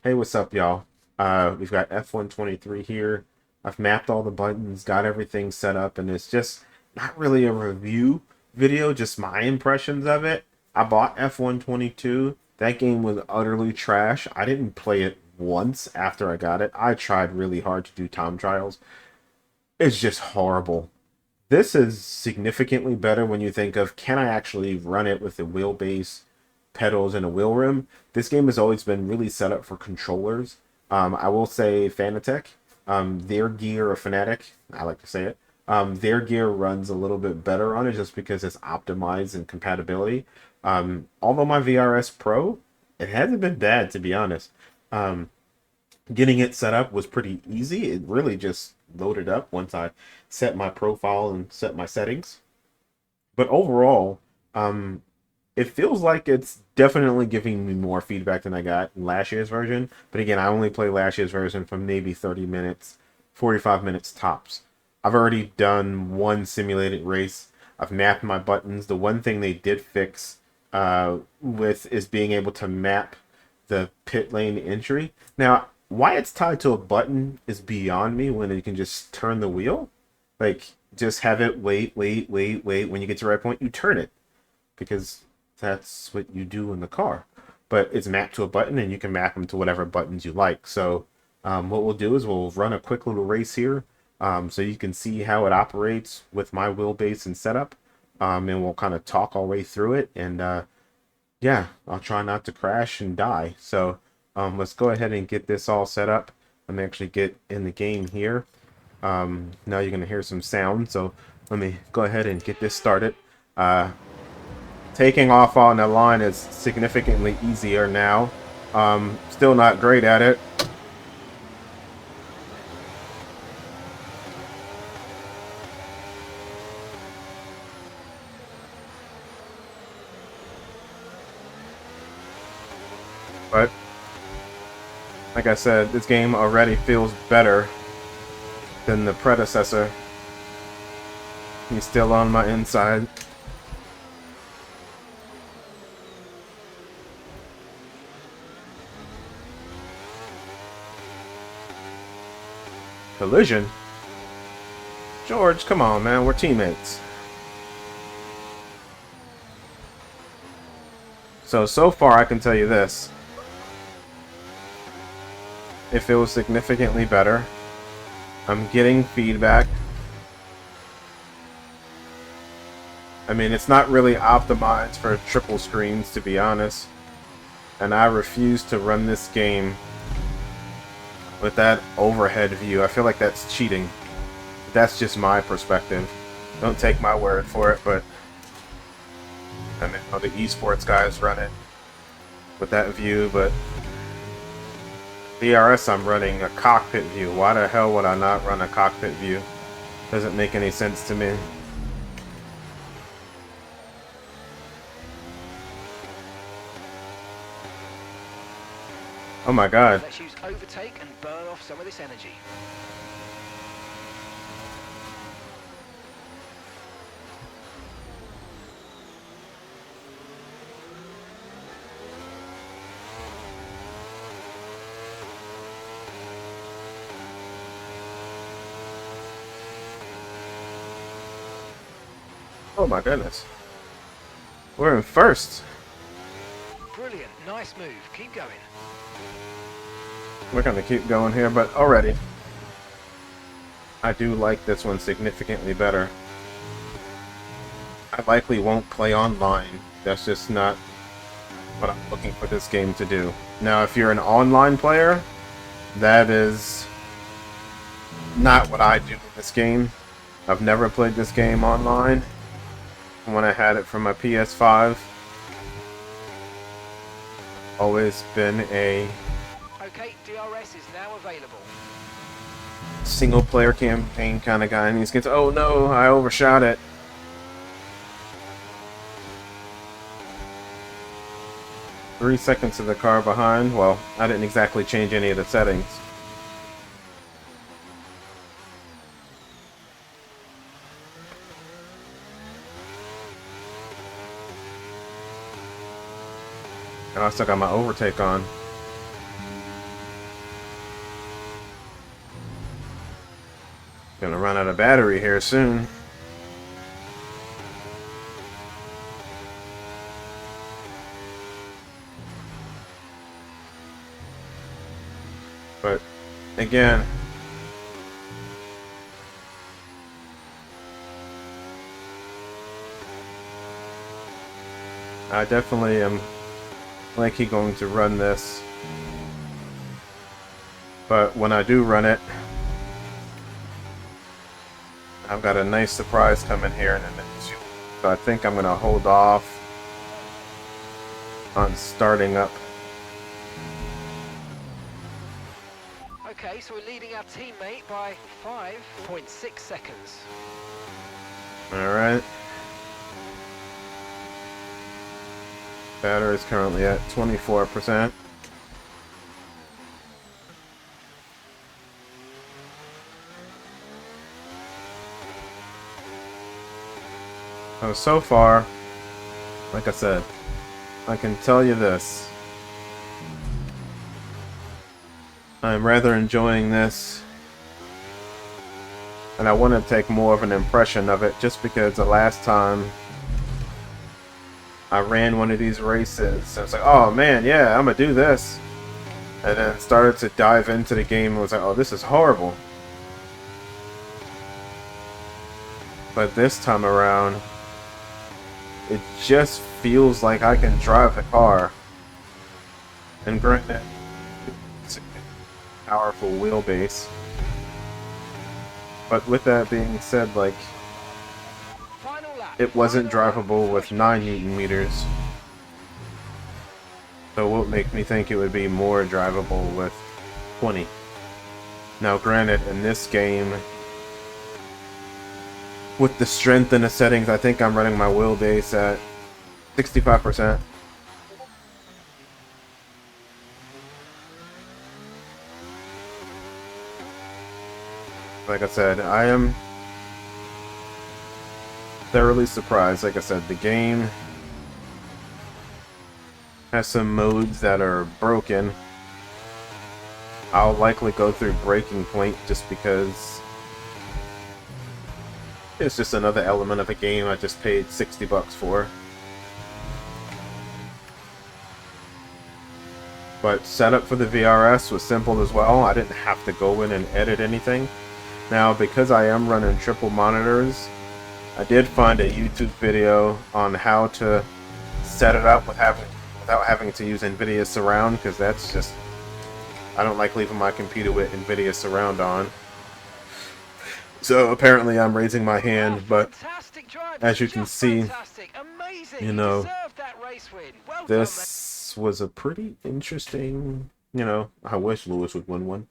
Hey, what's up, y'all? We've got F123 here. I've mapped all the buttons, got everything set up, and it's just not really a review video, just my impressions of it. I bought F122. That game was utterly trash. I didn't play it once after I got it. I tried really hard to do time trials. It's just horrible. This is significantly better when you think of, can I actually run it with the wheelbase, pedals, and a wheel rim? This game has always been really set up for controllers. I will say Fanatec, their gear, or Fanatic, I like to say it, their gear runs a little bit better on it just because it's optimized and compatibility. Although my VRS Pro, it hasn't been bad, to be honest. Um, Getting it set up was pretty easy. It really just loaded up once I set my profile and set my settings. But overall, um, it feels like it's definitely giving me more feedback than I got in last year's version. But again, I only play last year's version for maybe 30 minutes, 45 minutes tops. I've already done one simulated race. I've mapped my buttons. The one thing they did fix with is being able to map the pit lane entry. Now, why it's tied to a button is beyond me when you can just turn the wheel. Like, just have it wait, wait, wait, wait. When you get to the right point, you turn it because that's what you do in the car. But it's mapped to a button, and you can map them to whatever buttons you like. So what we'll do is we'll run a quick little race here, so you can see how it operates with my wheelbase and setup, and we'll kind of talk our way through it. And yeah, I'll try not to crash and die. So let's go ahead and get this all set up. Let me actually get in the game here. Now you're going to hear some sound, so let me go ahead and get this started. Taking off on the line is significantly easier now. Still not great at it. But like I said, this game already feels better than the predecessor. He's still on my inside. Collision? George, come on, man. We're teammates. So far I can tell you this. It feels significantly better. I'm getting feedback. I mean, it's not really optimized for triple screens, to be honest. And I refuse to run this game with that overhead view. I feel like that's cheating. That's just my perspective. Don't take my word for it, but I mean, the esports guys run it with that view, but VRS, I'm running a cockpit view. Why the hell would I not run a cockpit view? Doesn't make any sense to me. Oh my god. Let's use overtake and burn off some of this energy. Oh my goodness. We're in first. Brilliant, nice move. Keep going. We're gonna keep going here, but already I do like this one significantly better. I likely won't play online. That's just not what I'm looking for this game to do. Now, if you're an online player, that is not what I do in this game. I've never played this game online. When I had it from my PS5, always been a Okay, DRS is now available. single player campaign kind of guy, and these kids, oh no, I overshot it. 3 seconds of the car behind. Well, I didn't exactly change any of the settings. And I still got my overtake on. Gonna run out of battery here soon. But again, I definitely am likely going to run this. But when I do run it, I've got a nice surprise coming here in a minute. So I think I'm going to hold off on starting up. Okay, so we're leading our teammate by 5.6 seconds. Alright. Battery is currently at 24%. So far, like I said, I can tell you this. I'm rather enjoying this. And I want to take more of an impression of it just because the last time I ran one of these races, I was like, oh man, yeah, I'm going to do this. And then started to dive into the game and was like, oh, this is horrible. But this time around, it just feels like I can drive the car. And granted, it's a powerful wheelbase. But with that being said, like, it wasn't drivable with 9 Newton meters. So what would make me think it would be more drivable with 20? Now granted, in this game, with the strength and the settings, I think I'm running my wheelbase at 65%. Like I said, I am thoroughly surprised. Like I said, the game has some modes that are broken. I'll likely go through Breaking Point just because it's just another element of a game I just paid $60 for. But setup for the VRS was simple as well. I didn't have to go in and edit anything. Now, because I am running triple monitors, I did find a YouTube video on how to set it up without having to use Nvidia Surround, because that's just, I don't like leaving my computer with Nvidia Surround on. So apparently I'm raising my hand, but as you can see, you know, this was a pretty interesting, you know, I wish Lewis would win one.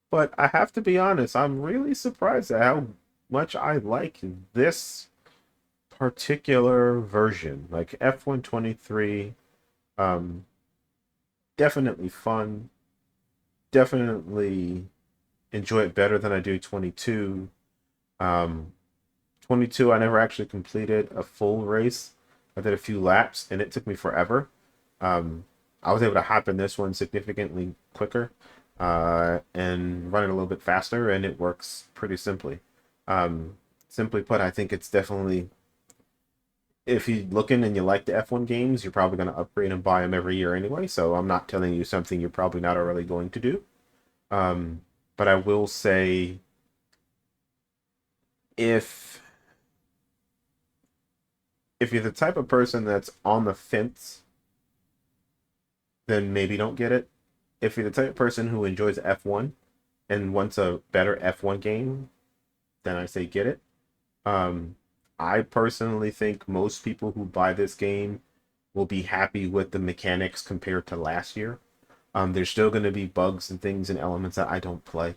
But I have to be honest, I'm really surprised at how much I like this particular version. Like F123, definitely fun. Definitely enjoy it better than I do 22. 22, I never actually completed a full race. I did a few laps, and it took me forever. I was able to hop in this one significantly quicker and run it a little bit faster, and it works pretty simply. Simply put, I think it's definitely, if you're looking and you like the F1 games, you're probably going to upgrade and buy them every year anyway, so I'm not telling you something you're probably not already going to do. But I will say, if you're the type of person that's on the fence, then maybe don't get it. If you're the type of person who enjoys F1 and wants a better F1 game, then I say get it. I personally think most people who buy this game will be happy with the mechanics compared to last year. There's still going to be bugs and things and elements that I don't play.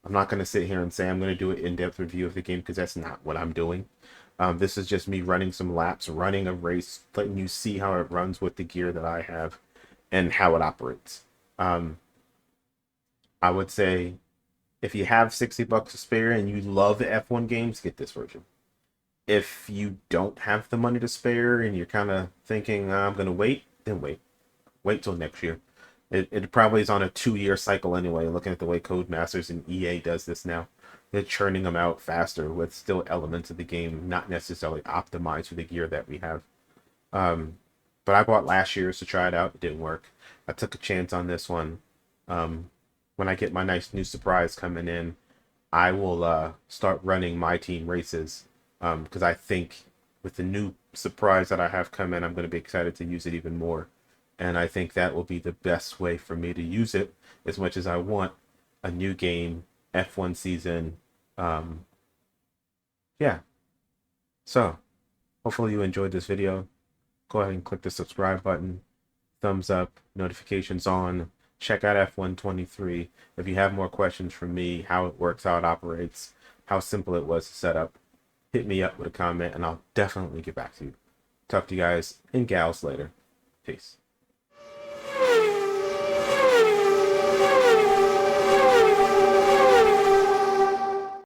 I'm not going to sit here and say I'm going to do an in-depth review of the game, because that's not what I'm doing. This is just me running some laps, running a race, letting you see how it runs with the gear that I have and how it operates. I would say if you have $60 to spare and you love the F1 games, get this version. If you don't have the money to spare and you're kind of thinking, I'm going to wait, then wait. Wait till next year. It probably is on a 2-year cycle anyway, looking at the way Codemasters and EA does this now. They're churning them out faster with still elements of the game not necessarily optimized for the gear that we have. But I bought last year's to try it out. It didn't work. I took a chance on this one. When I get my nice new surprise coming in, I will start running my team races, because I think with the new surprise that I have coming, I'm going to be excited to use it even more. And I think that will be the best way for me to use it, as much as I want a new game, F1 season. Yeah. So, hopefully you enjoyed this video. Go ahead and click the subscribe button, thumbs up, notifications on. Check out F123. If you have more questions from me, how it works, how it operates, how simple it was to set up, hit me up with a comment and I'll definitely get back to you. Talk to you guys and gals later. Peace.